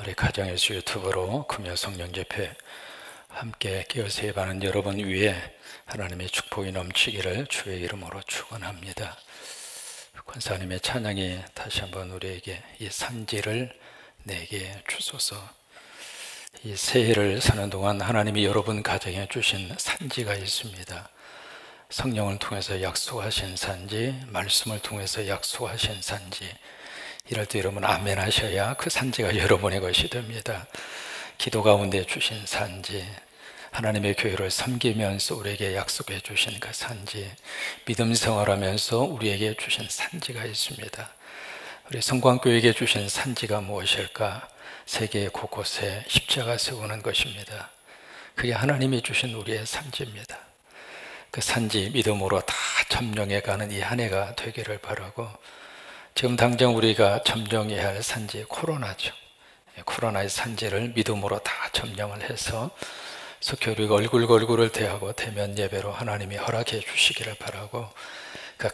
우리 가정에서 유튜브로 금요 성령 집회 함께 끼어서 예배하는 여러분 위에 하나님의 축복이 넘치기를 주의 이름으로 축원합니다. 권사님의 찬양이 다시 한번 우리에게 이 산지를 내게 주소서. 이 새해를 사는 동안 하나님이 여러분 가정에 주신 산지가 있습니다. 성령을 통해서 약속하신 산지, 말씀을 통해서 약속하신 산지. 이럴 때 여러분 아멘 하셔야 그 산지가 여러분의 것이 됩니다. 기도 가운데 주신 산지, 하나님의 교회를 섬기면서 우리에게 약속해 주신 그 산지, 믿음 생활하면서 우리에게 주신 산지가 있습니다. 우리 성광교회에게 주신 산지가 무엇일까? 세계 곳곳에 십자가 세우는 것입니다. 그게 하나님이 주신 우리의 산지입니다. 그 산지 믿음으로 다 점령해가는 이 한 해가 되기를 바라고, 지금 당장 우리가 점령해야 할 산지 코로나죠. 코로나의 산지를 믿음으로 다 점령을 해서 속히 우리가 얼굴과 얼굴을 대하고 대면 예배로 하나님이 허락해 주시기를 바라고, 그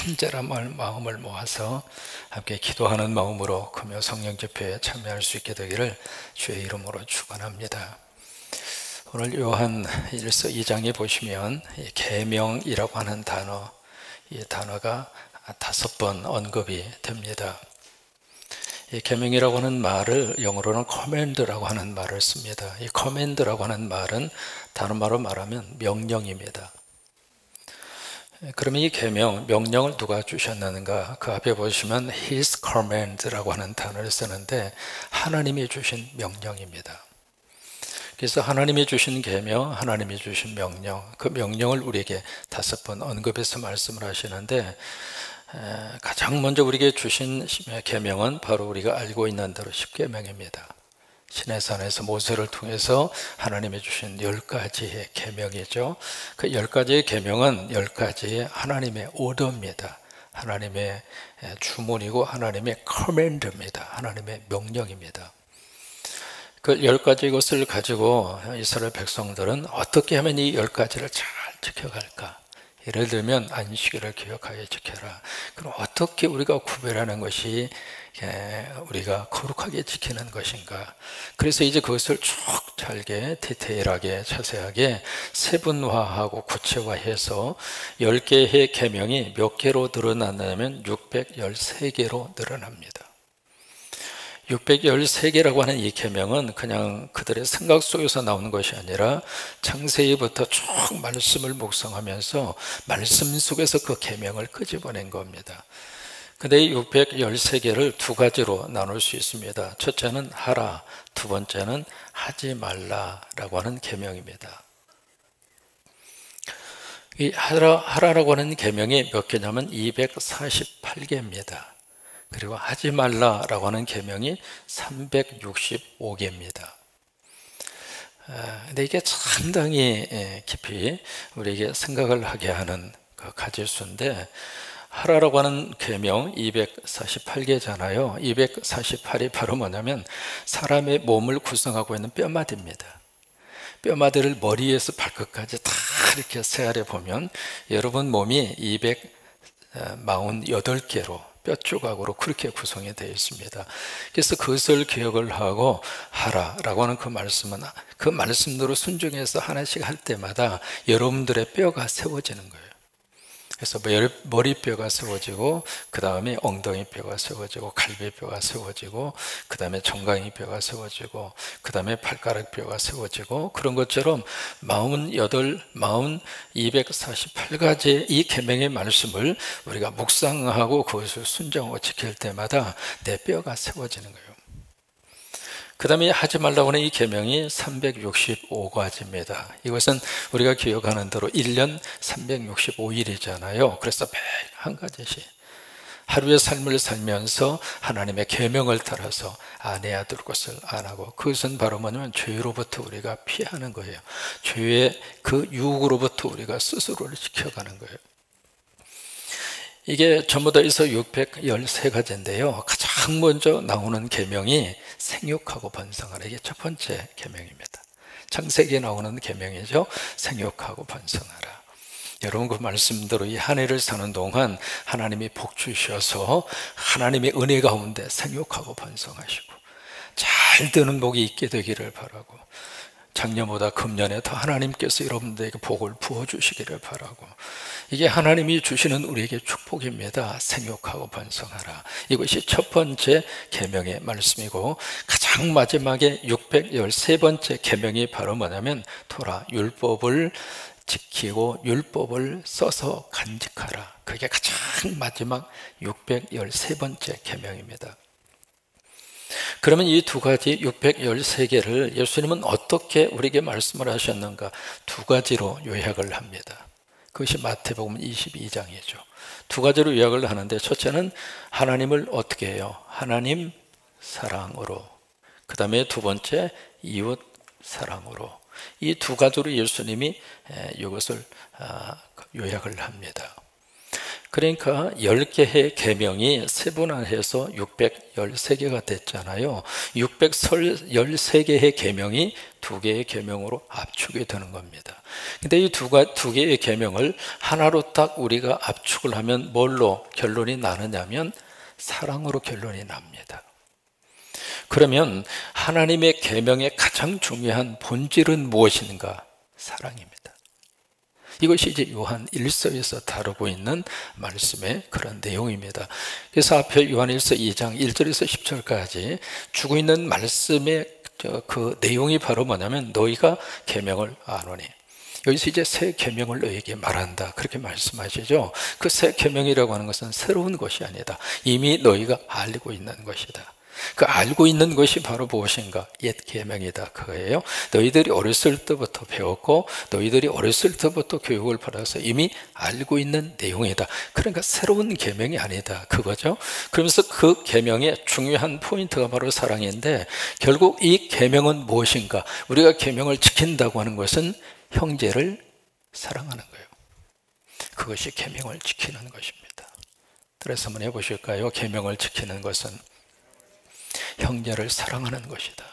간절한 마음을 모아서 함께 기도하는 마음으로 금요 성령 집회에 참여할 수 있게 되기를 주의 이름으로 축원합니다. 오늘 요한 1서 2장에 보시면 계명이라고 하는 단어, 이 단어가 5번 언급이 됩니다. 이 계명이라고 하는 말을 영어로는 command라고 하는 말을 씁니다. 이 command라고 하는 말은 다른 말로 말하면 명령입니다. 그러면 이 계명, 명령을 누가 주셨는가? 그 앞에 보시면 His command라고 하는 단어를 쓰는데 하나님이 주신 명령입니다. 그래서 하나님이 주신 계명, 하나님이 주신 명령, 그 명령을 우리에게 5번 언급해서 말씀을 하시는데, 가장 먼저 우리에게 주신 계명은 바로 우리가 알고 있는 대로 십계명입니다. 시내산에서 모세를 통해서 하나님이 주신 10가지의 계명이죠. 그 10가지의 계명은 10가지의 하나님의 오더입니다. 하나님의 주문이고 하나님의 커맨드입니다. 하나님의 명령입니다. 그 10가지 것을 가지고 이스라엘 백성들은 어떻게 하면 이 10가지를 잘 지켜갈까? 예를 들면 안식일을 기억하여 지켜라. 그럼 어떻게 우리가 구별하는 것이 우리가 거룩하게 지키는 것인가? 그래서 이제 그것을 쭉 잘게 디테일하게 자세하게 세분화하고 구체화해서 10개의 계명이 몇 개로 늘어났냐면 613개로 늘어납니다. 613개라고 하는 이 계명은 그냥 그들의 생각 속에서 나오는 것이 아니라 창세기부터 쭉 말씀을 묵상하면서 말씀 속에서 그 계명을 끄집어낸 겁니다. 근데 이 613개를 두 가지로 나눌 수 있습니다. 첫째는 하라, 두 번째는 하지 말라라고 하는 계명입니다. 이 하라라고 하는 계명이 몇 개냐면 248개입니다. 그리고 하지 말라라고 하는 계명이 365개입니다. 근데 이게 상당히 깊이 우리에게 생각을 하게 하는 그 가지수인데, 하라라고 하는 계명 248개잖아요. 248이 바로 뭐냐면 사람의 몸을 구성하고 있는 뼈마디입니다. 뼈마디를 머리에서 발끝까지 다 이렇게 세알해 보면 여러분 몸이 248개로 뼈 조각으로 그렇게 구성이 되어 있습니다. 그래서 그것을 기억을 하고 하라라고 하는 그 말씀은 그 말씀대로 순종해서 하나씩 할 때마다 여러분들의 뼈가 세워지는 거예요. 그래서 머리뼈가 세워지고, 그 다음에 엉덩이뼈가 세워지고, 갈비뼈가 세워지고, 그 다음에 정강이뼈가 세워지고, 그 다음에 발가락뼈가 세워지고, 그런 것처럼 248가지의 이 계명의 말씀을 우리가 묵상하고 그것을 순종하고 지킬 때마다 내 뼈가 세워지는 거예요. 그 다음에 하지 말라고 하는 이 계명이 365가지입니다. 이것은 우리가 기억하는 대로 1년 365일이잖아요. 그래서 매일 한 가지씩 하루의 삶을 살면서 하나님의 계명을 따라서 안 해야 될 것을 안 하고, 그것은 바로 뭐냐면 죄로부터 우리가 피하는 거예요. 죄의 그 유혹으로부터 우리가 스스로를 지켜가는 거예요. 이게 전부 다 있어 613가지인데요. 가장 먼저 나오는 계명이 생육하고 번성하라. 이게 첫 번째 계명입니다. 창세기에 나오는 계명이죠. 생육하고 번성하라. 여러분 그 말씀대로 이 한 해를 사는 동안 하나님이 복 주셔서 하나님의 은혜 가운데 생육하고 번성하시고 잘 잘 되는 복이 있게 되기를 바라고, 작년보다 금년에 더 하나님께서 여러분들에게 복을 부어주시기를 바라고, 이게 하나님이 주시는 우리에게 축복입니다. 생육하고 번성하라. 이것이 첫 번째 계명의 말씀이고, 가장 마지막에 613번째 계명이 바로 뭐냐면 토라, 율법을 지키고 율법을 써서 간직하라. 그게 가장 마지막 613번째 계명입니다. 그러면 이 두 가지 613개를 예수님은 어떻게 우리에게 말씀을 하셨는가? 두 가지로 요약을 합니다. 그것이 마태복음 22장이죠. 두 가지로 요약을 하는데, 첫째는 하나님을 어떻게 해요? 하나님 사랑으로. 그 다음에 두 번째 이웃 사랑으로. 이 두 가지로 예수님이 이것을 요약을 합니다. 그러니까 10개의 계명이 세분화해서 613개가 됐잖아요. 613개의 계명이 두 개의 계명으로 압축이 되는 겁니다. 근데 이 두 개의 계명을 하나로 딱 우리가 압축을 하면 뭘로 결론이 나느냐면 사랑으로 결론이 납니다. 그러면 하나님의 계명의 가장 중요한 본질은 무엇인가? 사랑입니다. 이것이 이제 요한 1서에서 다루고 있는 말씀의 그런 내용입니다. 그래서 앞에 요한 1서 2장 1절에서 10절까지 주고 있는 말씀의 그 내용이 바로 뭐냐면 너희가 계명을 아노니, 여기서 이제 새 계명을 너희에게 말한다, 그렇게 말씀하시죠. 그 새 계명이라고 하는 것은 새로운 것이 아니다. 이미 너희가 알고 있는 것이다. 그 알고 있는 것이 바로 무엇인가? 옛 계명이다, 그거예요. 너희들이 어렸을 때부터 배웠고 너희들이 어렸을 때부터 교육을 받아서 이미 알고 있는 내용이다. 그러니까 새로운 계명이 아니다, 그거죠. 그러면서 그 계명의 중요한 포인트가 바로 사랑인데, 결국 이 계명은 무엇인가? 우리가 계명을 지킨다고 하는 것은 형제를 사랑하는 거예요. 그것이 계명을 지키는 것입니다. 그래서 한번 해보실까요? 계명을 지키는 것은 형제를 사랑하는 것이다.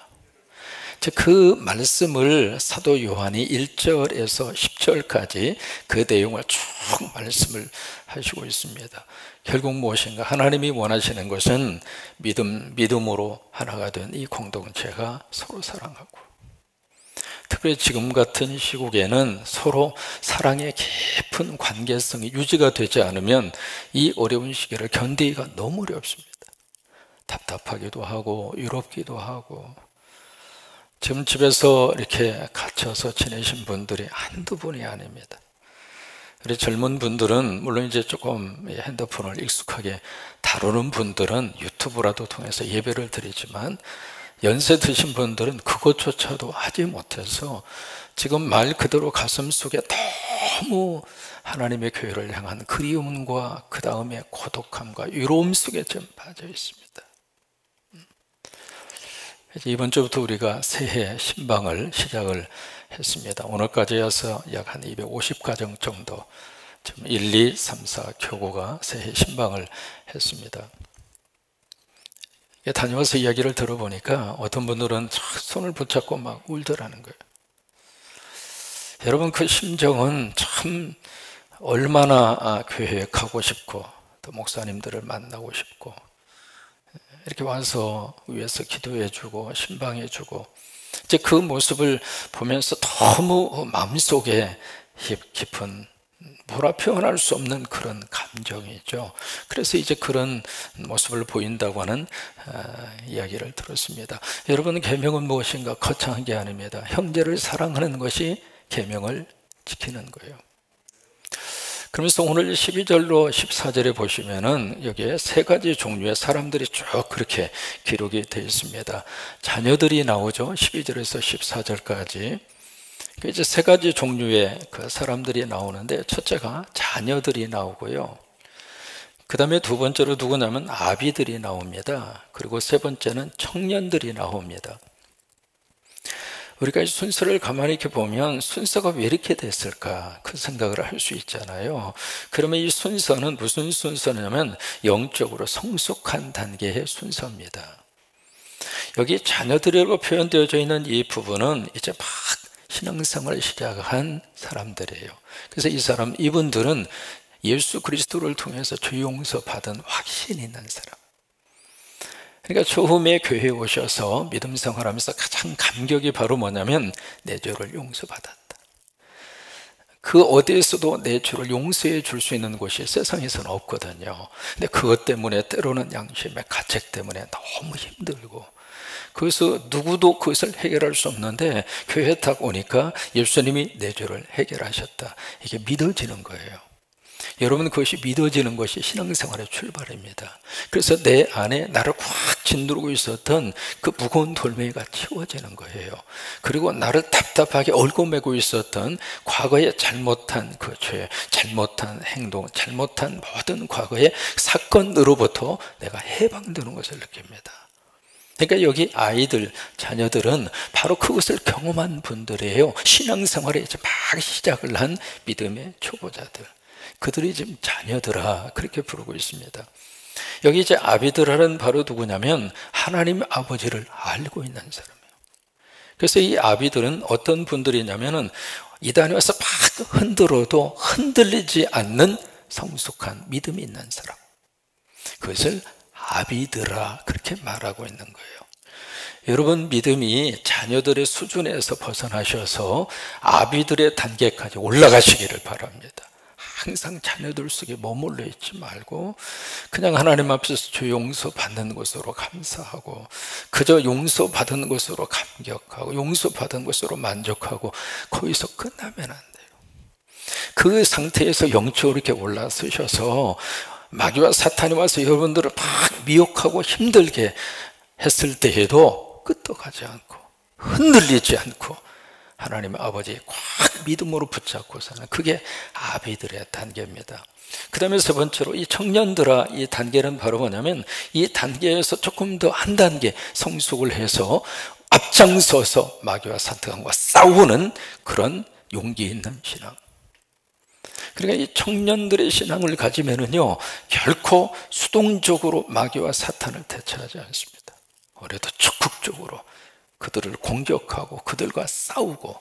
그 말씀을 사도 요한이 1절에서 10절까지 그 내용을 쭉 말씀을 하시고 있습니다. 결국 무엇인가? 하나님이 원하시는 것은 믿음으로 하나가 된 이 공동체가 서로 사랑하고, 특별히 지금 같은 시국에는 서로 사랑의 깊은 관계성이 유지가 되지 않으면 이 어려운 시기를 견디기가 너무 어렵습니다. 답답하기도 하고 외롭기도 하고. 지금 집에서 이렇게 갇혀서 지내신 분들이 한두 분이 아닙니다. 우리 젊은 분들은 물론 이제 조금 핸드폰을 익숙하게 다루는 분들은 유튜브라도 통해서 예배를 드리지만, 연세 드신 분들은 그것조차도 하지 못해서 지금 말 그대로 가슴 속에 너무 하나님의 교회를 향한 그리움과 그 다음에 고독함과 외로움 속에 좀 빠져 있습니다. 이번 주부터 우리가 새해 신방을 시작을 했습니다. 오늘까지 해서 약 한 250가정 정도, 지금 1, 2, 3, 4 교구가 새해 신방을 했습니다. 다녀와서 이야기를 들어보니까 어떤 분들은 손을 붙잡고 막 울더라는 거예요. 여러분, 그 심정은 참 얼마나 교회에 가고 싶고 또 목사님들을 만나고 싶고 이렇게 와서 위에서 기도해주고 신방해주고, 이제 그 모습을 보면서 너무 마음속에 깊은 뭐라 표현할 수 없는 그런 감정이죠. 그래서 이제 그런 모습을 보인다고 하는 이야기를 들었습니다. 여러분, 계명은 무엇인가? 거창한 게 아닙니다. 형제를 사랑하는 것이 계명을 지키는 거예요. 그러면서 오늘 12절로 14절에 보시면은 여기에 세 가지 종류의 사람들이 쭉 그렇게 기록이 되어 있습니다. 자녀들이 나오죠. 12절에서 14절까지. 이제 세 가지 종류의 그 사람들이 나오는데, 첫째가 자녀들이 나오고요. 그 다음에 두 번째로 누구냐면 아비들이 나옵니다. 그리고 세 번째는 청년들이 나옵니다. 우리가 이 순서를 가만히 이렇게 보면 순서가 왜 이렇게 됐을까? 그 생각을 할 수 있잖아요. 그러면 이 순서는 무슨 순서냐면 영적으로 성숙한 단계의 순서입니다. 여기 자녀들이라고 표현되어져 있는 이 부분은 이제 막 신앙생활을 시작한 사람들이에요. 그래서 이분들은 예수 그리스도를 통해서 죄 용서 받은 확신이 있는 사람. 그러니까 처음에 교회에 오셔서 믿음 생활하면서 가장 감격이 바로 뭐냐면 내 죄를 용서받았다. 그 어디에서도 내 죄를 용서해 줄 수 있는 곳이 세상에서는 없거든요. 근데 그것 때문에 때로는 양심의 가책 때문에 너무 힘들고, 그래서 누구도 그것을 해결할 수 없는데 교회에 딱 오니까 예수님이 내 죄를 해결하셨다, 이게 믿어지는 거예요. 여러분, 그것이 믿어지는 것이 신앙생활의 출발입니다. 그래서 내 안에 나를 꽉 짓누르고 있었던 그 무거운 돌멩이가 치워지는 거예요. 그리고 나를 답답하게 얽어매고 있었던 과거의 잘못한 그 죄, 잘못한 행동, 잘못한 모든 과거의 사건으로부터 내가 해방되는 것을 느낍니다. 그러니까 여기 아이들, 자녀들은 바로 그것을 경험한 분들이에요. 신앙생활에 이제 막 시작을 한 믿음의 초보자들, 그들이 지금 자녀들아 그렇게 부르고 있습니다. 여기 이제 아비들아는 바로 누구냐면 하나님 아버지를 알고 있는 사람이에요. 그래서 이 아비들은 어떤 분들이냐면은 이단에 와서 막 흔들어도 흔들리지 않는 성숙한 믿음이 있는 사람, 그것을 아비들아 그렇게 말하고 있는 거예요. 여러분, 믿음이 자녀들의 수준에서 벗어나셔서 아비들의 단계까지 올라가시기를 바랍니다. 항상 자녀들 속에 머물러 있지 말고 그냥 하나님 앞에서 주 용서받는 것으로 감사하고, 그저 용서받은 것으로 감격하고 용서받은 것으로 만족하고 거기서 끝나면 안 돼요. 그 상태에서 영적으로 이렇게 올라서셔서 마귀와 사탄이 와서 여러분들을 막 미혹하고 힘들게 했을 때에도 끄떡하지 않고 흔들리지 않고 하나님 아버지 꽉 믿음으로 붙잡고 사는, 그게 아비들의 단계입니다. 그 다음에 세 번째로 이 청년들아, 이 단계는 바로 뭐냐면 이 단계에서 조금 더 한 단계 성숙을 해서 앞장서서 마귀와 사탄과 싸우는 그런 용기 있는 신앙. 그러니까 이 청년들의 신앙을 가지면은요 결코 수동적으로 마귀와 사탄을 대처하지 않습니다. 오히려 더 적극적으로 그들을 공격하고 그들과 싸우고,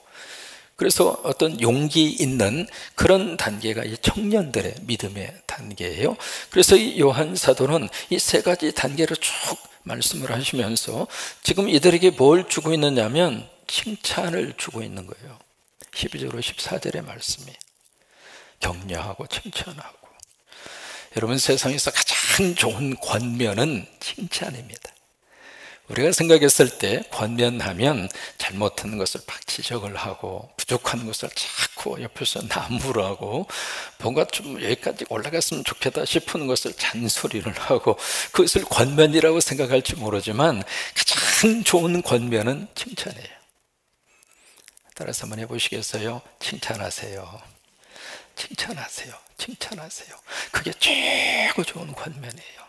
그래서 어떤 용기 있는 그런 단계가 이 청년들의 믿음의 단계예요. 그래서 이 요한 사도는 이 세 가지 단계를 쭉 말씀을 하시면서 지금 이들에게 뭘 주고 있느냐면 칭찬을 주고 있는 거예요. 12절로 14절의 말씀이 격려하고 칭찬하고. 여러분, 세상에서 가장 좋은 권면은 칭찬입니다. 우리가 생각했을 때 권면하면 잘못한 것을 막 지적을 하고 부족한 것을 자꾸 옆에서 나무라고, 뭔가 좀 여기까지 올라갔으면 좋겠다 싶은 것을 잔소리를 하고 그것을 권면이라고 생각할지 모르지만 가장 좋은 권면은 칭찬이에요. 따라서 한번 해보시겠어요? 칭찬하세요. 칭찬하세요. 칭찬하세요. 그게 최고 좋은 권면이에요.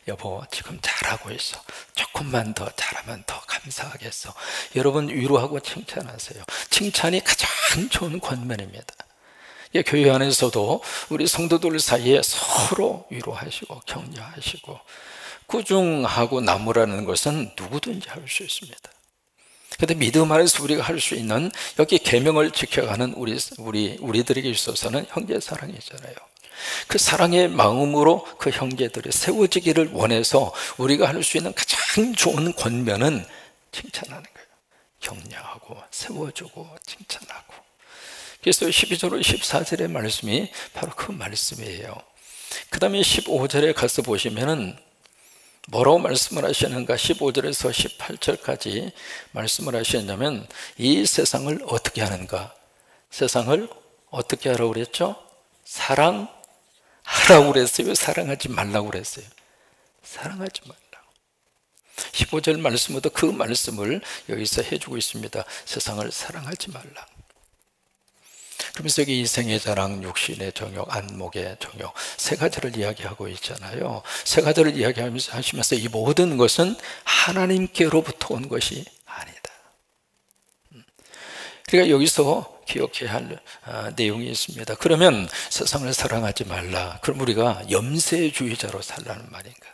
여보, 지금 잘하고 있어. 조금만 더 잘하면 더 감사하겠어. 여러분, 위로하고 칭찬하세요. 칭찬이 가장 좋은 권면입니다. 교회 안에서도 우리 성도들 사이에 서로 위로하시고 격려하시고 꾸중하고 나무라는 것은 누구든지 할 수 있습니다. 그런데 믿음 안에서 우리가 할 수 있는, 여기 계명을 지켜가는 우리들에게 있어서는 형제 사랑이잖아요. 그 사랑의 마음으로 그 형제들이 세워지기를 원해서 우리가 할 수 있는 가장 좋은 권면은 칭찬하는 거예요. 격려하고 세워주고 칭찬하고. 그래서 12절 14절의 말씀이 바로 그 말씀이에요. 그 다음에 15절에 가서 보시면은 뭐라고 말씀을 하시는가? 15절에서 18절까지 말씀을 하시냐면 이 세상을 어떻게 하는가? 세상을 어떻게 하라고 그랬죠? 사랑하라고 그랬어요? 사랑하지 말라고 그랬어요? 사랑하지 말라고. 15절 말씀부터 그 말씀을 여기서 해주고 있습니다. 세상을 사랑하지 말라. 그러면서 여기 이생의 자랑, 육신의 정욕, 안목의 정욕 세 가지를 이야기하고 있잖아요. 세 가지를 이야기하시면서 이 모든 것은 하나님께로부터 온 것이 아니다. 그러니까 여기서 기억해야 할 내용이 있습니다. 그러면 세상을 사랑하지 말라. 그럼 우리가 염세주의자로 살라는 말인가?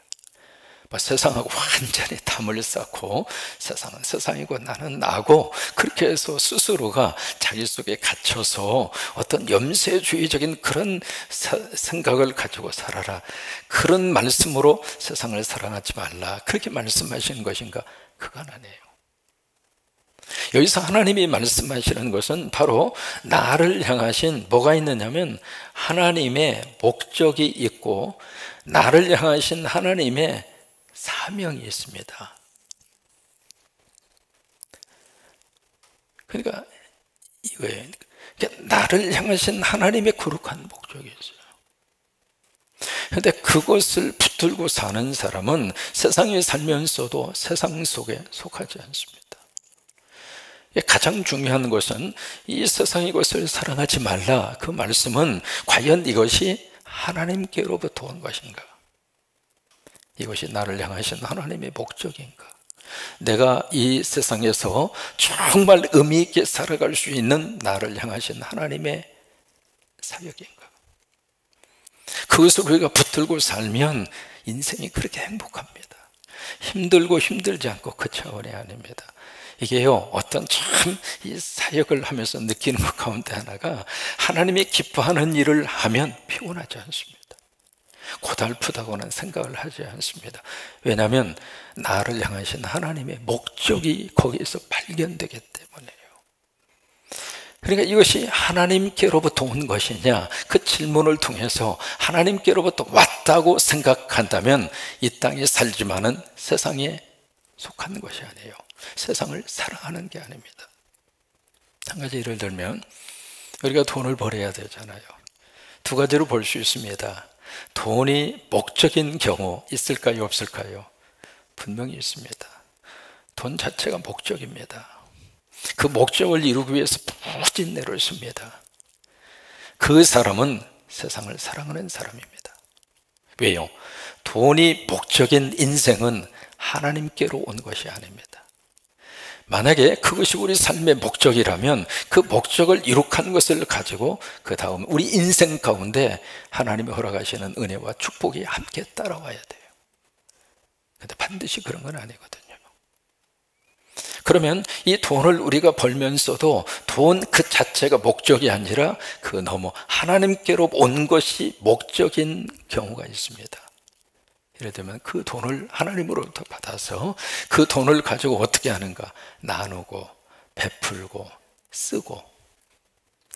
세상하고 완전히 담을 쌓고 세상은 세상이고 나는 나고 그렇게 해서 스스로가 자기 속에 갇혀서 어떤 염세주의적인 그런 생각을 가지고 살아라, 그런 말씀으로 세상을 사랑하지 말라, 그렇게 말씀하시는 것인가? 그건 아니에요. 여기서 하나님이 말씀하시는 것은 바로 나를 향하신 뭐가 있느냐면 하나님의 목적이 있고 나를 향하신 하나님의 사명이 있습니다. 그러니까 이거예요. 그러니까 나를 향하신 하나님의 거룩한 목적이 있어요. 그런데 그것을 붙들고 사는 사람은 세상에 살면서도 세상 속에 속하지 않습니다. 가장 중요한 것은 이 세상의 것을 사랑하지 말라, 그 말씀은 과연 이것이 하나님께로부터 온 것인가? 이것이 나를 향하신 하나님의 목적인가? 내가 이 세상에서 정말 의미 있게 살아갈 수 있는 나를 향하신 하나님의 사역인가? 그것을 우리가 붙들고 살면 인생이 그렇게 행복합니다. 힘들고 힘들지 않고 그 차원이 아닙니다. 이게요, 어떤 참 이 사역을 하면서 느끼는 것 가운데 하나가 하나님이 기뻐하는 일을 하면 피곤하지 않습니다. 고달프다고는 생각을 하지 않습니다. 왜냐하면 나를 향하신 하나님의 목적이 거기에서 발견되기 때문이에요. 그러니까 이것이 하나님께로부터 온 것이냐, 그 질문을 통해서 하나님께로부터 왔다고 생각한다면 이 땅에 살지만은 세상에 속한 것이 아니에요. 세상을 사랑하는 게 아닙니다. 한 가지 예를 들면 우리가 돈을 벌어야 되잖아요. 두 가지로 볼 수 있습니다. 돈이 목적인 경우 있을까요, 없을까요? 분명히 있습니다. 돈 자체가 목적입니다. 그 목적을 이루기 위해서 부진내를 씁니다. 그 사람은 세상을 사랑하는 사람입니다. 왜요? 돈이 목적인 인생은 하나님께로 온 것이 아닙니다. 만약에 그것이 우리 삶의 목적이라면 그 목적을 이룩한 것을 가지고 그 다음 우리 인생 가운데 하나님이 허락하시는 은혜와 축복이 함께 따라와야 돼요. 근데 반드시 그런 건 아니거든요. 그러면 이 돈을 우리가 벌면서도 돈 그 자체가 목적이 아니라 그 너무 하나님께로 온 것이 목적인 경우가 있습니다. 예를 들면 그 돈을 하나님으로부터 받아서 그 돈을 가지고 어떻게 하는가? 나누고 베풀고 쓰고.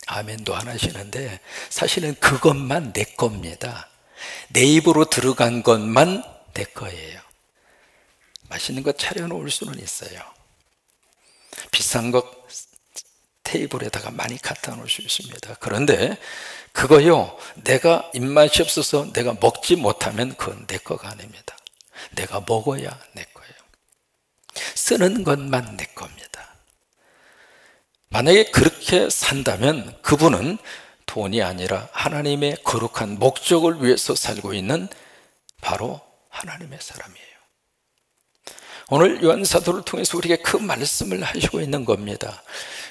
아멘도 안 하시는데 사실은 그것만 내 겁니다. 내 입으로 들어간 것만 내 거예요. 맛있는 거 차려놓을 수는 있어요. 비싼 것 테이블에다가 많이 갖다 놓을 수 있습니다. 그런데 그거요, 내가 입맛이 없어서 내가 먹지 못하면 그건 내 거가 아닙니다. 내가 먹어야 내 거예요. 쓰는 것만 내 겁니다. 만약에 그렇게 산다면 그분은 돈이 아니라 하나님의 거룩한 목적을 위해서 살고 있는 바로 하나님의 사람이에요. 오늘 요한사도를 통해서 우리에게 그 말씀을 하시고 있는 겁니다.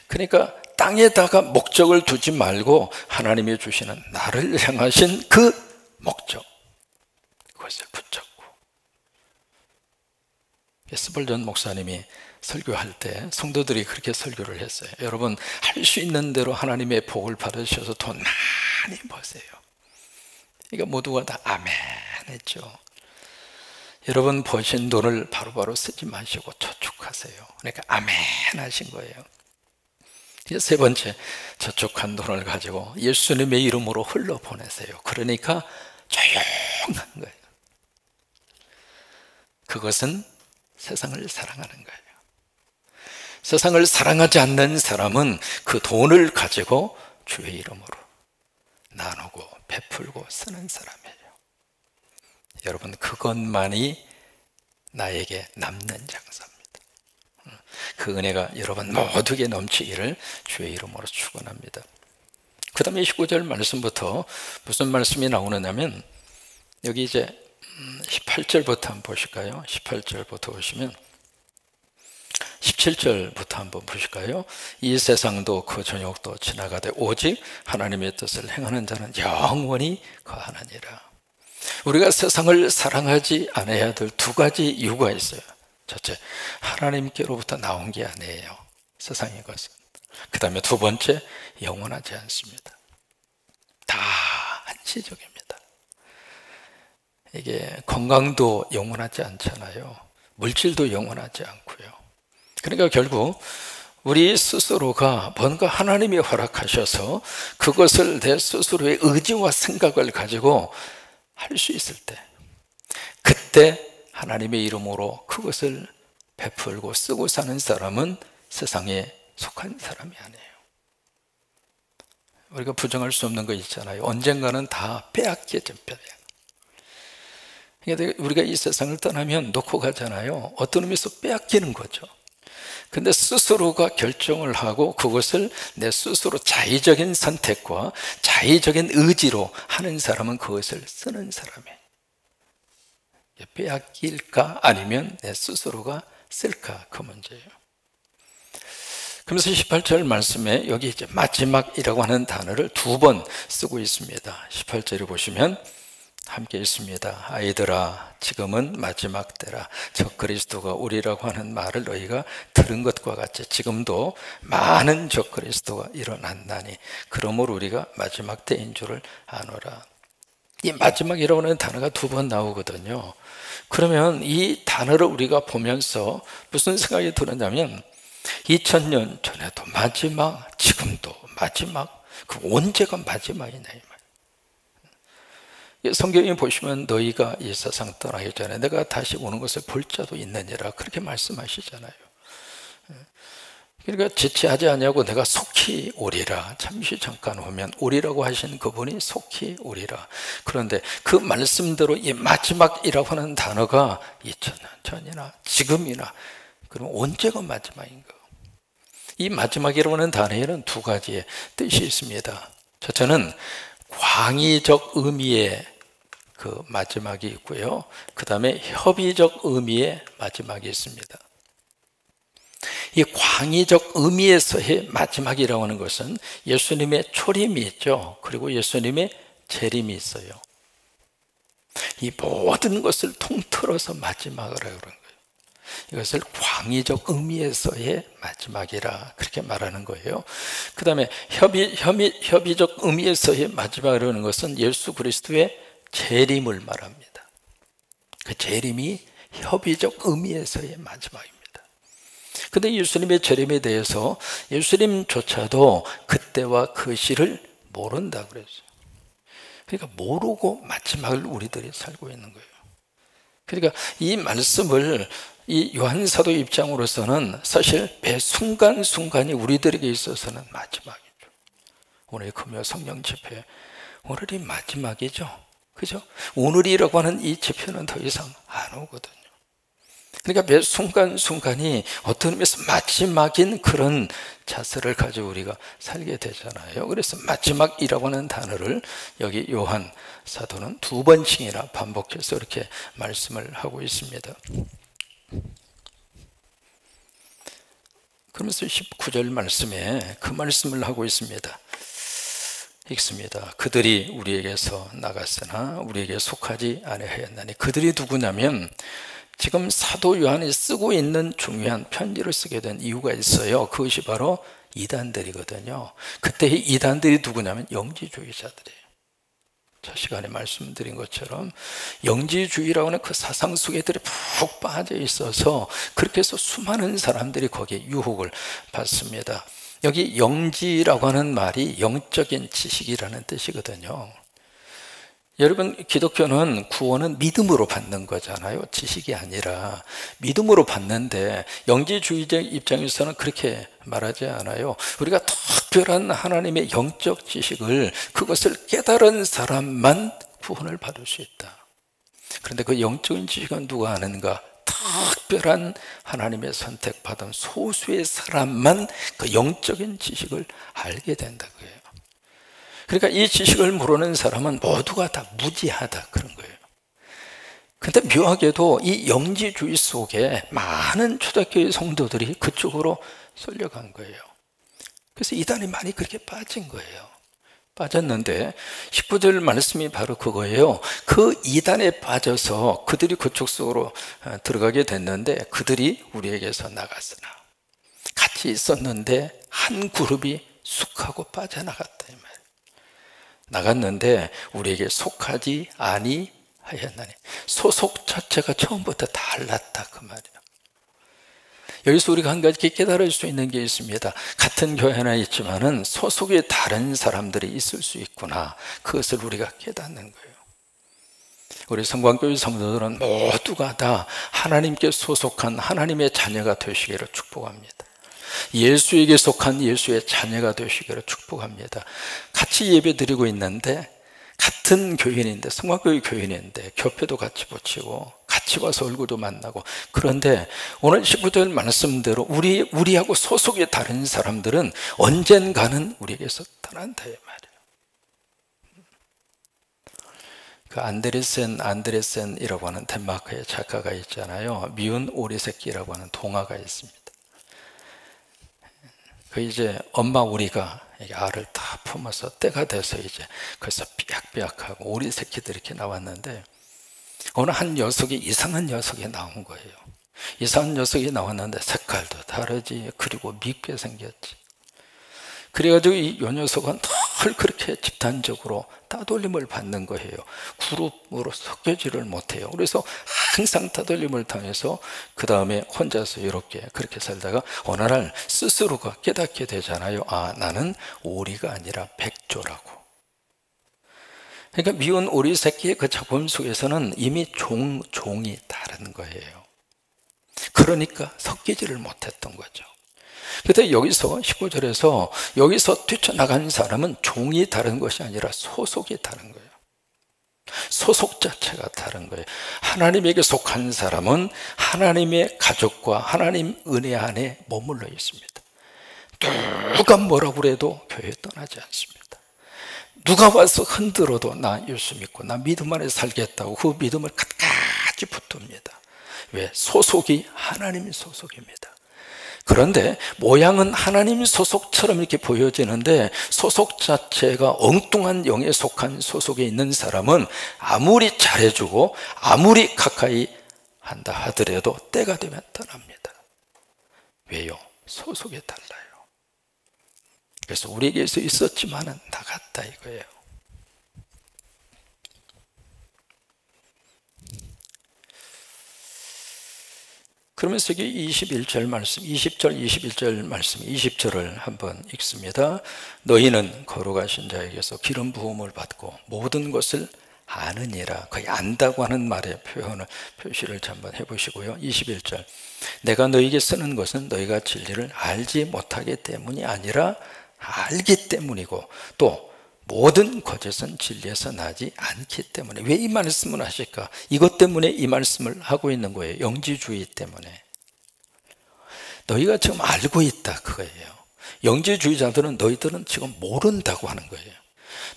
그러니까 땅에다가 목적을 두지 말고 하나님이 주시는 나를 향하신 그 목적, 그것을 붙잡고. 스벌전 목사님이 설교할 때 성도들이 그렇게 설교를 했어요. 여러분, 할 수 있는 대로 하나님의 복을 받으셔서 돈 많이 버세요. 그러니까 모두가 다 아멘 했죠. 여러분 버신 돈을 바로바로 쓰지 마시고 저축하세요. 그러니까 아멘 하신 거예요. 이제 세 번째, 저축한 돈을 가지고 예수님의 이름으로 흘러보내세요. 그러니까 조용한 거예요. 그것은 세상을 사랑하는 거예요. 세상을 사랑하지 않는 사람은 그 돈을 가지고 주의 이름으로 나누고 베풀고 쓰는 사람이에요. 여러분, 그것만이 나에게 남는 장사입니다. 그 은혜가 여러분 모두에게 넘치기를 주의 이름으로 축원합니다. 그 다음에 19절 말씀부터 무슨 말씀이 나오느냐면, 여기 이제 18절부터 한번 보실까요? 18절부터 보시면 17절부터 한번 보실까요? 이 세상도 그 저녁도 지나가되 오직 하나님의 뜻을 행하는 자는 영원히 거하느니라. 우리가 세상을 사랑하지 않아야 될 두 가지 이유가 있어요. 첫째, 하나님께로부터 나온 게 아니에요, 세상의 것은. 그 다음에 두 번째, 영원하지 않습니다. 다 한시적입니다. 이게 건강도 영원하지 않잖아요. 물질도 영원하지 않고요. 그러니까 결국 우리 스스로가 뭔가 하나님이 허락하셔서 그것을 내 스스로의 의지와 생각을 가지고 할 수 있을 때, 그때 하나님의 이름으로 그것을 베풀고 쓰고 사는 사람은 세상에 속한 사람이 아니에요. 우리가 부정할 수 없는 거 있잖아요. 언젠가는 다 빼앗기죠. 그러니까 우리가 이 세상을 떠나면 놓고 가잖아요. 어떤 의미에서 빼앗기는 거죠. 근데 스스로가 결정을 하고 그것을 내 스스로 자의적인 선택과 자의적인 의지로 하는 사람은 그것을 쓰는 사람이에요. 빼앗길까 아니면 내 스스로가 쓸까, 그 문제예요. 그러면서 18절 말씀에 여기 이제 마지막이라고 하는 단어를 두 번 쓰고 있습니다. 18절을 보시면 함께 있습니다. 아이들아, 지금은 마지막 때라. 적그리스도가 오리라고 하는 말을 너희가 들은 것과 같이 지금도 많은 적그리스도가 일어난다니, 그러므로 우리가 마지막 때인 줄을 아노라. 이 마지막이라고 하는 단어가 두 번 나오거든요. 그러면 이 단어를 우리가 보면서 무슨 생각이 드느냐면, 2000년 전에도 마지막, 지금도 마지막, 그 언제가 마지막이냐 이 말. 성경에 보시면 너희가 이 세상 떠나기 전에 내가 다시 오는 것을 볼 자도 있느니라, 그렇게 말씀하시잖아요. 그러니까 지체하지 아니하고 내가 속히 오리라. 잠시 잠깐 오면 오리라고 하신 그분이 속히 오리라. 그런데 그 말씀대로 이 마지막이라고 하는 단어가 2000년 전이나 지금이나, 그럼 언제가 마지막인가? 이 마지막이라고 하는 단어에는 두 가지의 뜻이 있습니다. 첫째는 광의적 의미의 그 마지막이 있고요, 그 다음에 협의적 의미의 마지막이 있습니다. 이 광의적 의미에서의 마지막이라고 하는 것은 예수님의 초림이 있죠. 그리고 예수님의 재림이 있어요. 이 모든 것을 통틀어서 마지막이라고 그런 거예요. 이것을 광의적 의미에서의 마지막이라 그렇게 말하는 거예요. 그 다음에 협의적 의미에서의 마지막이라고 하는 것은 예수 그리스도의 재림을 말합니다. 그 재림이 협의적 의미에서의 마지막입니다. 근데 예수님의 재림에 대해서 예수님조차도 그때와 그 시를 모른다 그랬어요. 그러니까 모르고 마지막을 우리들이 살고 있는 거예요. 그러니까 이 말씀을 이 요한 사도 입장으로서는 사실 매 순간순간이 우리들에게 있어서는 마지막이죠. 오늘 금요 성령 집회, 오늘이 마지막이죠. 그죠? 오늘이라고 하는 이 집회는 더 이상 안 오거든요. 그러니까 매 순간순간이 어떤 의미에서 마지막인 그런 자세를 가지고 우리가 살게 되잖아요. 그래서 마지막이라고 하는 단어를 여기 요한 사도는 두 번씩이나 반복해서 이렇게 말씀을 하고 있습니다. 그러면서 19절 말씀에 그 말씀을 하고 있습니다. 읽습니다. 그들이 우리에게서 나갔으나 우리에게 속하지 아니하였나니. 그들이 누구냐면 지금 사도 요한이 쓰고 있는 중요한 편지를 쓰게 된 이유가 있어요. 그것이 바로 이단들이거든요. 그때 이단들이 누구냐면 영지주의자들이에요. 저 시간에 말씀드린 것처럼 영지주의라고 하는 그 사상 속에 들이 푹 빠져 있어서 그렇게 해서 수많은 사람들이 거기에 유혹을 받습니다. 여기 영지라고 하는 말이 영적인 지식이라는 뜻이거든요. 여러분, 기독교는 구원은 믿음으로 받는 거잖아요. 지식이 아니라 믿음으로 받는데 영지주의자 입장에서는 그렇게 말하지 않아요. 우리가 특별한 하나님의 영적 지식을, 그것을 깨달은 사람만 구원을 받을 수 있다. 그런데 그 영적인 지식은 누가 아는가? 특별한 하나님의 선택받은 소수의 사람만 그 영적인 지식을 알게 된다고요. 그러니까 이 지식을 모르는 사람은 모두가 다 무지하다 그런 거예요. 근데 묘하게도 이 영지주의 속에 많은 초대교회 성도들이 그쪽으로 쏠려간 거예요. 그래서 이단이 많이 그렇게 빠진 거예요. 빠졌는데 19절 말씀이 바로 그거예요. 그 이단에 빠져서 그들이 그쪽 속으로 들어가게 됐는데 그들이 우리에게서 나갔으나 같이 있었는데 한 그룹이 쑥 하고 빠져나갔다 이 말이에요. 나갔는데 우리에게 속하지 아니하였나니, 소속 자체가 처음부터 달랐다 그 말이에요. 여기서 우리가 한 가지 깨달을 수 있는 게 있습니다. 같은 교회 하나 있지만은 소속이 다른 사람들이 있을 수 있구나. 그것을 우리가 깨닫는 거예요. 우리 성광교회 성도들은 모두가 다 하나님께 소속한 하나님의 자녀가 되시기를 축복합니다. 예수에게 속한 예수의 자녀가 되시기를 축복합니다. 같이 예배 드리고 있는데 같은 교인인데, 성광교회 교인인데 교회도 같이 붙이고 같이 와서 얼굴도 만나고, 그런데 오늘 19절 말씀대로 우리하고 소속이 다른 사람들은 언젠가는 우리에게서 떠난다 이 말이에요. 그 안데레센이라고 하는 덴마크의 작가가 있잖아요. 미운 오리새끼라고 하는 동화가 있습니다. 그 이제 엄마 오리가 알을 다 품어서 때가 돼서 이제 그래서 삐약삐약하고 오리 새끼들이 이렇게 나왔는데, 어느 한 녀석이 이상한 녀석이 나온 거예요. 이상한 녀석이 나왔는데 색깔도 다르지, 그리고 밉게 생겼지. 그래가지고 이 녀석은 늘 그렇게 집단적으로 따돌림을 받는 거예요. 그룹으로 섞여지를 못해요. 그래서 항상 따돌림을 당해서 그 다음에 혼자서 이렇게 그렇게 살다가 어느 날 스스로가 깨닫게 되잖아요. 아, 나는 오리가 아니라 백조라고. 그러니까 미운 오리 새끼의 그 작품 속에서는 이미 종이 다른 거예요. 그러니까 섞이지를 못했던 거죠. 그런데 여기서 19절에서 여기서 뛰쳐나간 사람은 종이 다른 것이 아니라 소속이 다른 거예요. 소속 자체가 다른 거예요. 하나님에게 속한 사람은 하나님의 가족과 하나님 은혜 안에 머물러 있습니다. 누가 뭐라고 그래도 교회 떠나지 않습니다. 누가 와서 흔들어도 나 예수 믿고 나 믿음 안에 살겠다고 그 믿음을 끝까지 붙듭니다. 왜? 소속이 하나님 소속입니다. 그런데 모양은 하나님 소속처럼 이렇게 보여지는데 소속 자체가 엉뚱한 영에 속한 소속에 있는 사람은 아무리 잘해주고 아무리 가까이 한다 하더라도 때가 되면 떠납니다. 왜요? 소속이 달라요. 그래서 우리에게서 있었지만은 나갔다 이거예요. 그러면서 여기 21절 말씀, 20절, 21절 말씀, 20절을 한번 읽습니다. 너희는 거룩하신 자에게서 기름 부음을 받고 모든 것을 아느니라. 거의 안다고 하는 말의 표시를 한번 해보시고요. 21절, 내가 너희에게 쓰는 것은 너희가 진리를 알지 못하기 때문이 아니라 알기 때문이고 또 모든 거짓은 진리에서 나지 않기 때문에. 왜 이 말씀을 하실까? 이것 때문에 이 말씀을 하고 있는 거예요. 영지주의 때문에. 너희가 지금 알고 있다 그거예요. 영지주의자들은 너희들은 지금 모른다고 하는 거예요.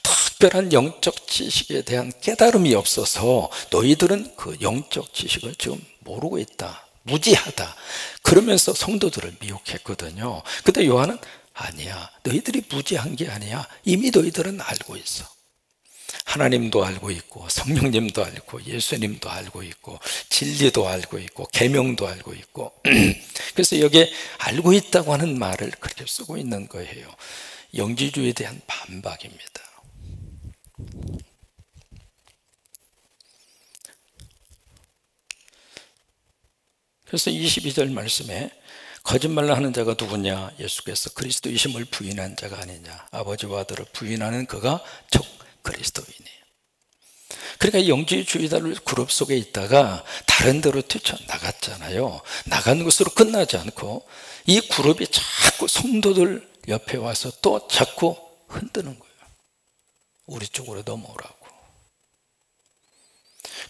특별한 영적 지식에 대한 깨달음이 없어서 너희들은 그 영적 지식을 지금 모르고 있다, 무지하다, 그러면서 성도들을 미혹했거든요. 근데 요한은 아니야, 너희들이 무지한 게 아니야. 이미 너희들은 알고 있어. 하나님도 알고 있고 성령님도 알고 예수님도 알고 있고 진리도 알고 있고 계명도 알고 있고 그래서 여기에 알고 있다고 하는 말을 그렇게 쓰고 있는 거예요. 영지주의에 대한 반박입니다. 그래서 22절 말씀에 거짓말을 하는 자가 누구냐? 예수께서 그리스도이심을 부인한 자가 아니냐? 아버지와 아들을 부인하는 그가 적 그리스도이니. 그러니까 영지주의자들 그룹 속에 있다가 다른 데로 뛰쳐나갔잖아요. 나간 것으로 끝나지 않고 이 그룹이 자꾸 성도들 옆에 와서 또 자꾸 흔드는 거예요. 우리 쪽으로 넘어오라고.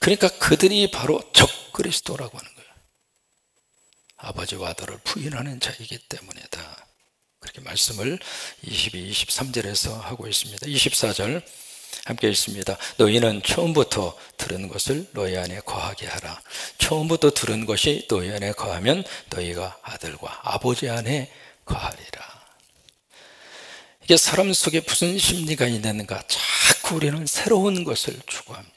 그러니까 그들이 바로 적 그리스도라고 하는 거예요. 아버지와 아들을 부인하는 자이기 때문이다. 그렇게 말씀을 22, 23절에서 하고 있습니다. 24절 함께 읽습니다. 너희는 처음부터 들은 것을 너희 안에 거하게 하라. 처음부터 들은 것이 너희 안에 거하면 너희가 아들과 아버지 안에 거하리라. 이게 사람 속에 무슨 심리가 있는가? 자꾸 우리는 새로운 것을 추구합니다.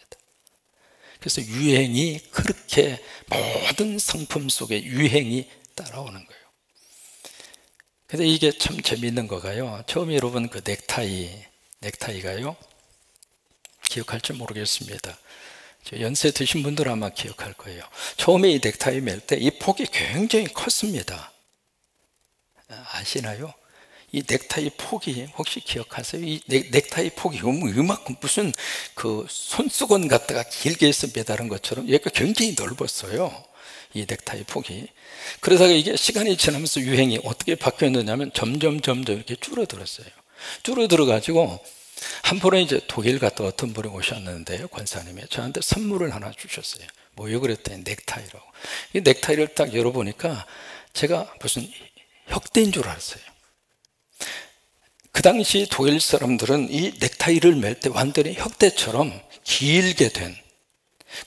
그래서 유행이 그렇게 모든 상품 속에 유행이 따라오는 거예요. 근데 이게 참 재미있는 거가요. 처음에 여러분 그 넥타이가요. 기억할지 모르겠습니다. 연세 드신 분들 아마 기억할 거예요. 처음에 이 넥타이 멜 때 이 폭이 굉장히 컸습니다. 아시나요? 이 넥타이 폭이 혹시 기억하세요? 이 넥타이 폭이 이만큼 무슨 그 손수건 갖다가 길게 해서 매달은 것처럼 얘가 굉장히 넓었어요. 이 넥타이 폭이. 그러다가 이게 시간이 지나면서 유행이 어떻게 바뀌었느냐면 점점 이렇게 줄어들었어요. 줄어들어 가지고 한 번에 이제 독일 갔다 어떤 분이 오셨는데요, 권사님이 저한테 선물을 하나 주셨어요. 뭐요? 그랬더니 넥타이라고. 이 넥타이를 딱 열어보니까 제가 무슨 혁대인 줄 알았어요. 그 당시 독일 사람들은 이 넥타이를 멜 때 완전히 혁대처럼 길게 된,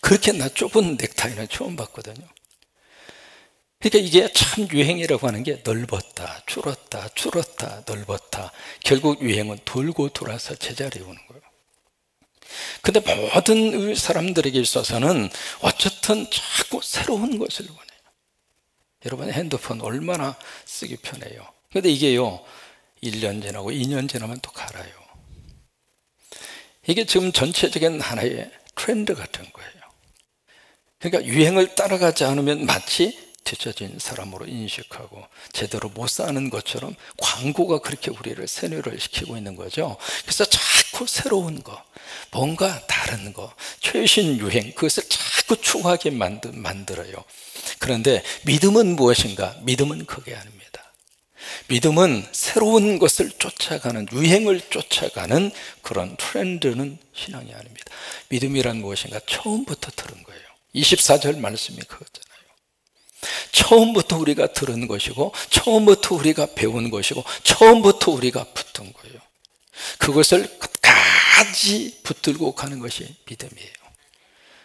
그렇게 좁은 넥타이는 처음 봤거든요. 그러니까 이게 참 유행이라고 하는 게 넓었다, 줄었다, 넓었다. 결국 유행은 돌고 돌아서 제자리에 오는 거예요. 근데 모든 사람들에게 있어서는 어쨌든 자꾸 새로운 것을 원해요. 여러분 핸드폰 얼마나 쓰기 편해요. 근데 이게요, 1년 지나고 2년 지나면 또 갈아요. 이게 지금 전체적인 하나의 트렌드 같은 거예요. 그러니까 유행을 따라가지 않으면 마치 뒤처진 사람으로 인식하고 제대로 못 사는 것처럼 광고가 그렇게 우리를 세뇌를 시키고 있는 거죠. 그래서 자꾸 새로운 거, 뭔가 다른 거, 최신 유행, 그것을 자꾸 추구하게 만들어요. 그런데 믿음은 무엇인가? 믿음은 그게 아닙니다. 믿음은 새로운 것을 쫓아가는, 유행을 쫓아가는 그런 트렌드는 신앙이 아닙니다. 믿음이란 무엇인가? 처음부터 들은 거예요. 24절 말씀이 그거잖아요. 처음부터 우리가 들은 것이고, 처음부터 우리가 배운 것이고, 처음부터 우리가 붙은 거예요. 그것을 끝까지 붙들고 가는 것이 믿음이에요.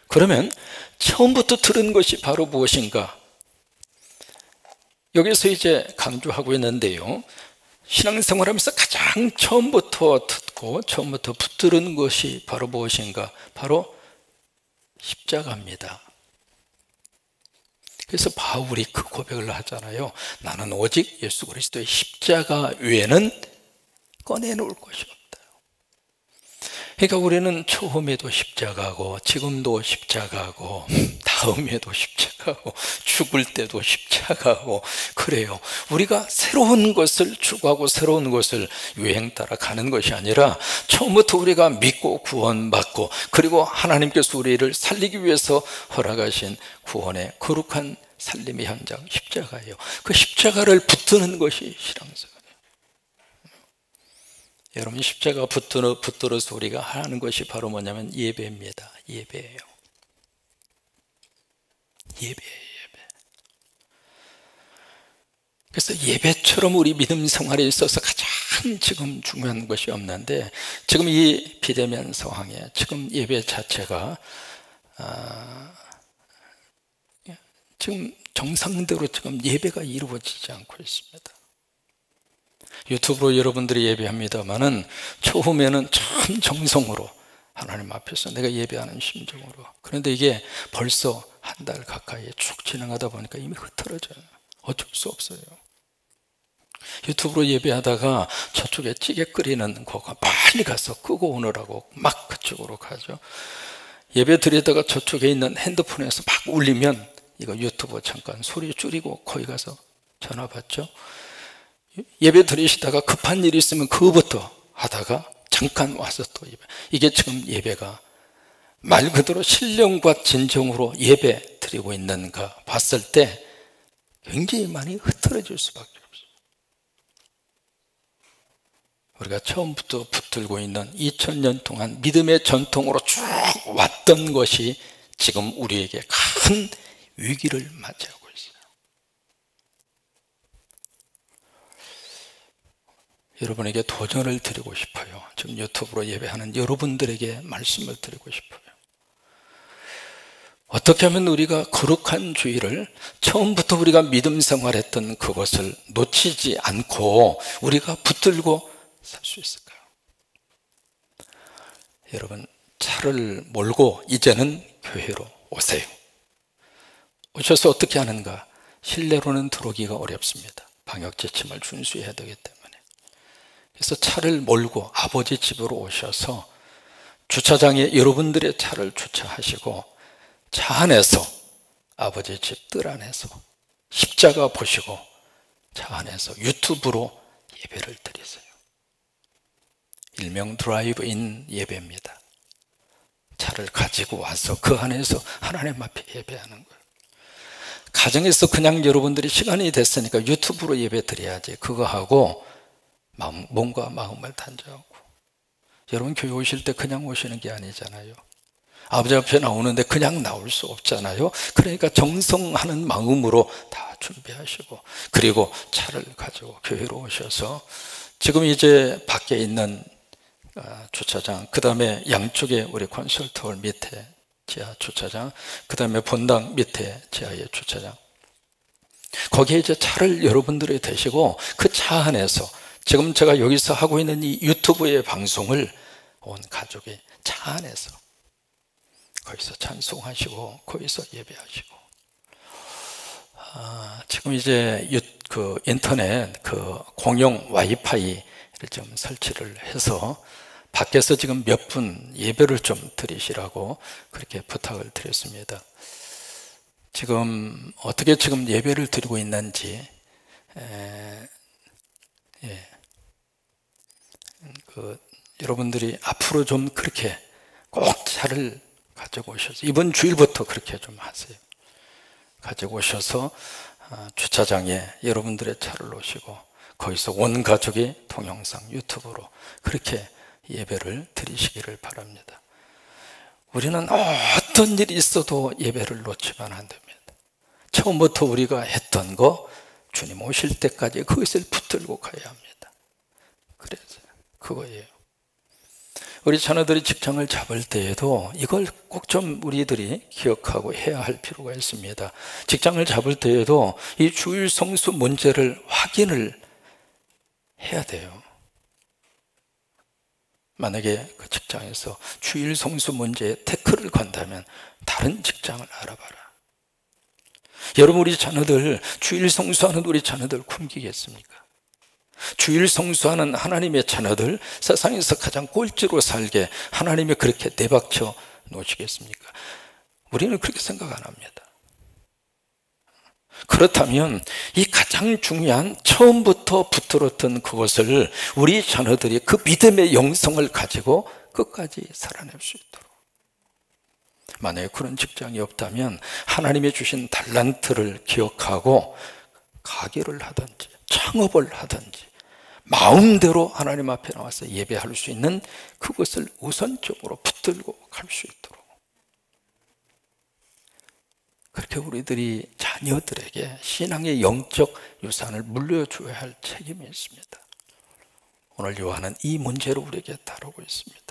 그러면 처음부터 들은 것이 바로 무엇인가? 여기서 이제 강조하고 있는데요, 신앙생활하면서 가장 처음부터 듣고 처음부터 붙들은 것이 바로 무엇인가? 바로 십자가입니다. 그래서 바울이 그 고백을 하잖아요. 나는 오직 예수 그리스도의 십자가 외에는 꺼내놓을 것이 없다. 그러니까 우리는 처음에도 십자가고, 지금도 십자가고, 다음에도 십자가고, 죽을 때도 십자가고, 그래요. 우리가 새로운 것을 추구하고 새로운 것을 유행 따라 가는 것이 아니라 처음부터 우리가 믿고 구원받고, 그리고 하나님께서 우리를 살리기 위해서 허락하신 구원의 거룩한 살림의 현장, 십자가예요. 그 십자가를 붙드는 것이 신앙생활이에요. 여러분, 십자가 붙들어서 우리가 하는 것이 바로 뭐냐면 예배입니다. 예배예요. 예배. 그래서 예배처럼 우리 믿음 생활에 있어서 가장 지금 중요한 것이 없는데, 지금 이 비대면 상황에 지금 예배 자체가 지금 정상대로 지금 예배가 이루어지지 않고 있습니다. 유튜브로 여러분들이 예배합니다만은 처음에는 참 정성으로 하나님 앞에서 내가 예배하는 심정으로, 그런데 이게 벌써 한 달 가까이 쭉 진행하다 보니까 이미 흐트러져요. 어쩔 수 없어요. 유튜브로 예배하다가 저쪽에 찌개 끓이는 거가 빨리 가서 끄고 오느라고 막 그쪽으로 가죠. 예배 드리다가 저쪽에 있는 핸드폰에서 막 울리면 이거 유튜브 잠깐 소리 줄이고 거기 가서 전화 받죠. 예배 드리시다가 급한 일이 있으면 그거부터 하다가 잠깐 와서 또 예배. 이게 지금 예배가 말 그대로 신령과 진정으로 예배 드리고 있는가 봤을 때 굉장히 많이 흐트러질 수밖에 없어요. 우리가 처음부터 붙들고 있는 2000년 동안 믿음의 전통으로 쭉 왔던 것이 지금 우리에게 큰 위기를 맞이하고 있어요. 여러분에게 도전을 드리고 싶어요. 지금 유튜브로 예배하는 여러분들에게 말씀을 드리고 싶어요. 어떻게 하면 우리가 거룩한 주의를 처음부터 우리가 믿음 생활했던 그것을 놓치지 않고 우리가 붙들고 살 수 있을까요? 여러분, 차를 몰고 이제는 교회로 오세요. 오셔서 어떻게 하는가? 실내로는 들어오기가 어렵습니다. 방역 지침을 준수해야 되기 때문에. 그래서 차를 몰고 아버지 집으로 오셔서 주차장에 여러분들의 차를 주차하시고 차 안에서 아버지 집 뜰 안에서 십자가 보시고 차 안에서 유튜브로 예배를 드리세요. 일명 드라이브인 예배입니다. 차를 가지고 와서 그 안에서 하나님 앞에 예배하는 거예요. 가정에서 그냥 여러분들이 시간이 됐으니까 유튜브로 예배 드려야지, 그거 하고 몸과 마음을 단절하고. 여러분, 교회 오실 때 그냥 오시는 게 아니잖아요. 아버지 앞에 나오는데 그냥 나올 수 없잖아요. 그러니까 정성하는 마음으로 다 준비하시고, 그리고 차를 가지고 교회로 오셔서 지금 이제 밖에 있는 주차장, 그 다음에 양쪽에 우리 콘설트홀 밑에 지하 주차장, 그 다음에 본당 밑에 지하의 주차장, 거기에 이제 차를 여러분들이 대시고 그 차 안에서 지금 제가 여기서 하고 있는 이 유튜브의 방송을 온 가족이 차 안에서 거기서 찬송하시고 거기서 예배하시고. 지금 이제 인터넷 공용 와이파이를 좀 설치를 해서 밖에서 지금 몇 분 예배를 좀 드리시라고 그렇게 부탁을 드렸습니다. 지금 어떻게 지금 예배를 드리고 있는지, 여러분들이 앞으로 좀 그렇게 꼭 차를 가지고 오셔서 이번 주일부터 그렇게 좀 하세요. 가지고 오셔서 주차장에 여러분들의 차를 놓으시고 거기서 온 가족이 동영상 유튜브로 그렇게 예배를 드리시기를 바랍니다. 우리는 어떤 일이 있어도 예배를 놓치면 안 됩니다. 처음부터 우리가 했던 거 주님 오실 때까지 그것을 붙들고 가야 합니다. 그래서 그거예요. 우리 자녀들이 직장을 잡을 때에도 이걸 꼭 좀 우리들이 기억하고 해야 할 필요가 있습니다. 직장을 잡을 때에도 이 주일 성수 문제를 확인을 해야 돼요. 만약에 그 직장에서 주일 성수 문제에 태클을 건다면 다른 직장을 알아봐라. 여러분, 우리 자녀들 주일 성수하는 우리 자녀들 굶기겠습니까? 주일 성수하는 하나님의 자녀들 세상에서 가장 꼴찌로 살게 하나님이 그렇게 내박쳐 놓으시겠습니까? 우리는 그렇게 생각 안 합니다. 그렇다면 이 가장 중요한 처음부터 붙들었던 그것을 우리 자녀들이 그 믿음의 영성을 가지고 끝까지 살아낼 수 있도록, 만약에 그런 직장이 없다면 하나님이 주신 달란트를 기억하고 가게를 하든지 창업을 하든지 마음대로 하나님 앞에 나와서 예배할 수 있는 그것을 우선적으로 붙들고 갈 수 있도록, 그렇게 우리들이 자녀들에게 신앙의 영적 유산을 물려줘야 할 책임이 있습니다. 오늘 요한은 이 문제를 우리에게 다루고 있습니다.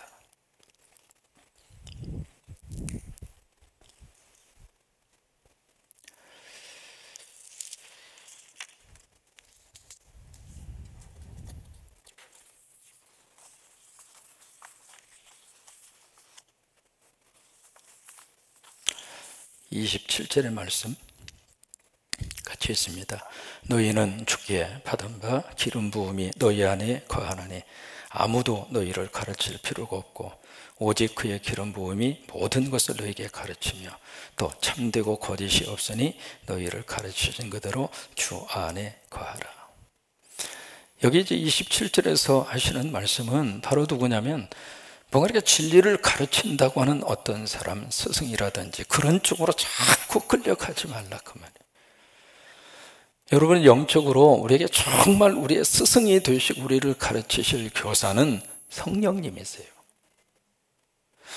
(27절의) 말씀 같이 있습니다. 너희는 주께 받은 바 기름 부음이 너희 안에 거하나니 아무도 너희를 가르칠 필요가 없고 오직 그의 기름 부음이 모든 것을 너희에게 가르치며 또 참되고 거짓이 없으니 너희를 가르치신 그대로 주 안에 거하라. 여기 이제 27절에서 하시는 말씀은 바로 누구냐면, 뭔가 이렇게 진리를 가르친다고 하는 어떤 사람, 스승이라든지 그런 쪽으로 자꾸 끌려가지 말라 그 말이에요. 여러분, 영적으로 우리에게 정말 우리의 스승이 되시고 우리를 가르치실 교사는 성령님이세요.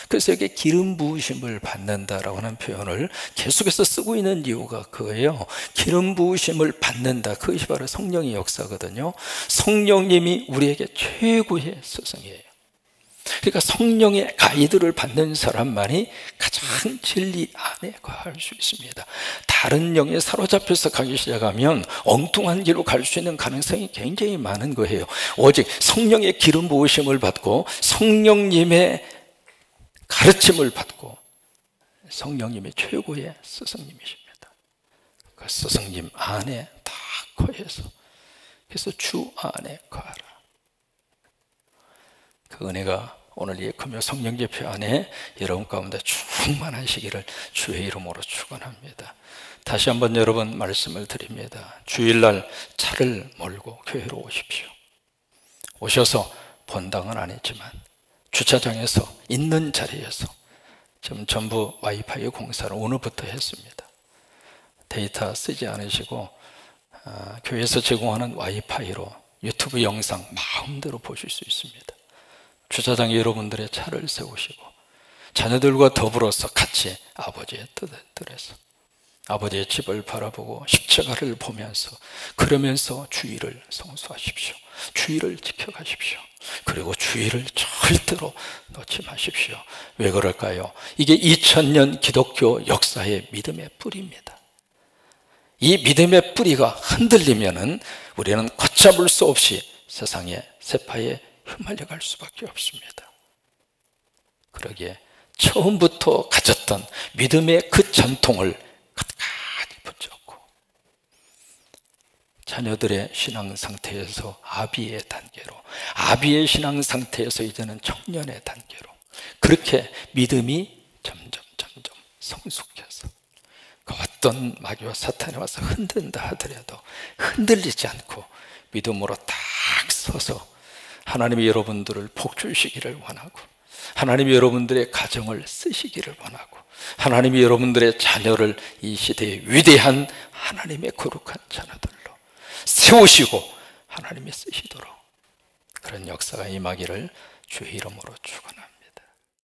그래서 여기 기름 부으심을 받는다라고 하는 표현을 계속해서 쓰고 있는 이유가 그거예요. 기름 부으심을 받는다, 그것이 바로 성령의 역사거든요. 성령님이 우리에게 최고의 스승이에요. 그러니까 성령의 가이드를 받는 사람만이 가장 진리 안에 거할 수 있습니다. 다른 영에 사로잡혀서 가기 시작하면 엉뚱한 길로 갈 수 있는 가능성이 굉장히 많은 거예요. 오직 성령의 기름 부으심을 받고 성령님의 가르침을 받고 성령님의 최고의 스승님이십니다. 그 스승님 안에 다 거해서, 그래서 주 안에 거하라. 그 은혜가 오늘 이 금요 성령제표 안에 여러분 가운데 충만하시기를 주의 이름으로 축원합니다. 다시 한번 여러분 말씀을 드립니다. 주일날 차를 몰고 교회로 오십시오. 오셔서 본당은 아니지만 주차장에서 있는 자리에서 지금 전부 와이파이 공사를 오늘부터 했습니다. 데이터 쓰지 않으시고 교회에서 제공하는 와이파이로 유튜브 영상 마음대로 보실 수 있습니다. 주차장에 여러분들의 차를 세우시고 자녀들과 더불어서 같이 아버지의 뜻에서 아버지의 집을 바라보고 십자가를 보면서 그러면서 주의를 성수하십시오. 주의를 지켜가십시오. 그리고 주의를 절대로 놓지 마십시오. 왜 그럴까요? 이게 2000년 기독교 역사의 믿음의 뿌리입니다. 이 믿음의 뿌리가 흔들리면은 우리는 걷잡을 수 없이 세상의 세파에 휘말려 갈 수밖에 없습니다. 그러기에 처음부터 가졌던 믿음의 그 전통을 끝까지 붙잡고 자녀들의 신앙 상태에서 아비의 단계로, 아비의 신앙 상태에서 이제는 청년의 단계로, 그렇게 믿음이 점점 성숙해서 그 어떤 마귀와 사탄이 와서 흔든다 하더라도 흔들리지 않고 믿음으로 딱 서서 하나님이 여러분들을 복주시기를 원하고, 하나님이 여러분들의 가정을 쓰시기를 원하고, 하나님이 여러분들의 자녀를 이 시대의 위대한 하나님의 거룩한 자녀들로 세우시고 하나님이 쓰시도록 그런 역사가 임하기를 주의 이름으로 축원합니다.